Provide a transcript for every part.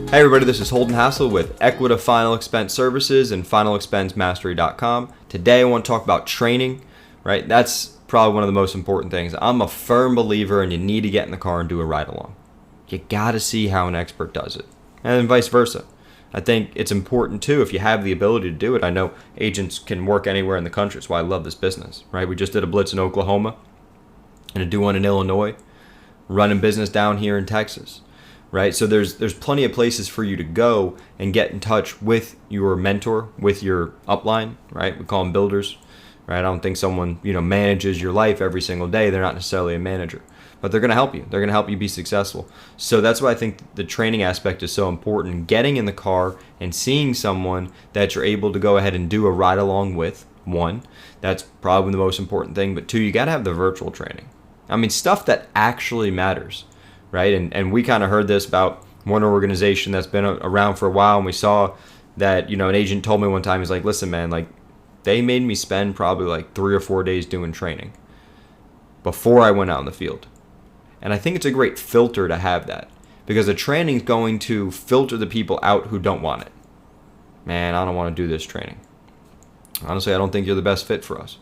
Hey everybody, this is Holden Hassel with Equita Final Expense Services and FinalExpenseMastery.com. Today I want to talk about training, right? That's probably one of the most important things. I'm a firm believer and you need to get in the car and do a ride along. You got to see how an expert does it, and then vice versa. I think it's important too if you have the ability to do it. I know agents can work anywhere in the country. That's why I love this business, right? We just did a blitz in Oklahoma and do one in Illinois, running business down here in Texas. Right, so there's plenty of places for you to go and get in touch with your mentor, with your upline, right? We call them builders, right? I don't think someone manages your life every single day. They're not necessarily a manager, but they're going to help you. They're going to help you be successful. So that's why I think the training aspect is so important. Getting in the car and seeing someone that you're able to go ahead and do a ride along with. One, that's probably the most important thing. But two, you got to have the virtual training. I mean, stuff that actually matters. Right, and we kind of heard this about one organization that's been around for a while, and we saw that an agent told me one time, he's like, listen man, like they made me spend probably like 3 or 4 days doing training before I went out in the field. And I think it's a great filter to have that, because the training is going to filter the people out who don't want it. Man, I don't want to do this training. Honestly, I don't think you're the best fit for us,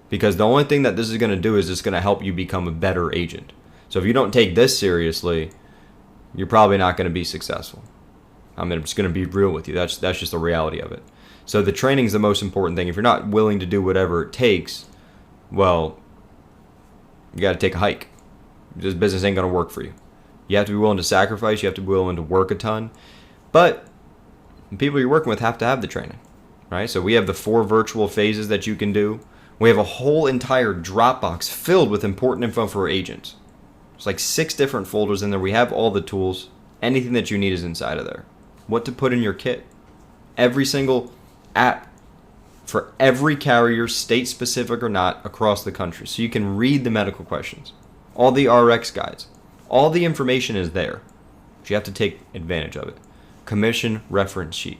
because the only thing that this is going to do is it's going to help you become a better agent. So if you don't take this seriously, you're probably not going to be successful. I mean, I'm just going to be real with you. That's just the reality of it. So the training is the most important thing. If you're not willing to do whatever it takes, well, you got to take a hike. This business ain't going to work for you. You have to be willing to sacrifice. You have to be willing to work a ton. But the people you're working with have to have the training, right? So we have the 4 virtual phases that you can do. We have a whole entire Dropbox filled with important info for agents. There's like 6 different folders in there. We have all the tools. Anything that you need is inside of there. What to put in your kit. Every single app for every carrier, state specific or not, across the country. So you can read the medical questions. All the RX guides. All the information is there. But you have to take advantage of it. Commission reference sheet.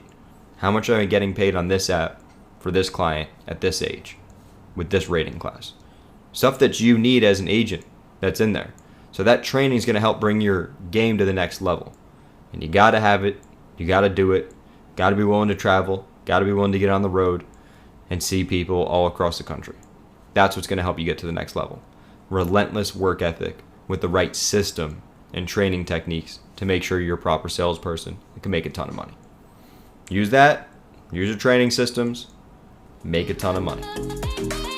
How much am I getting paid on this app for this client at this age with this rating class? Stuff that you need as an agent that's in there. So that training is going to help bring your game to the next level. And you got to have it. You got to do it. Got to be willing to travel. Got to be willing to get on the road and see people all across the country. That's what's going to help you get to the next level. Relentless work ethic with the right system and training techniques to make sure you're a proper salesperson and can make a ton of money. Use that. Use your training systems. Make a ton of money.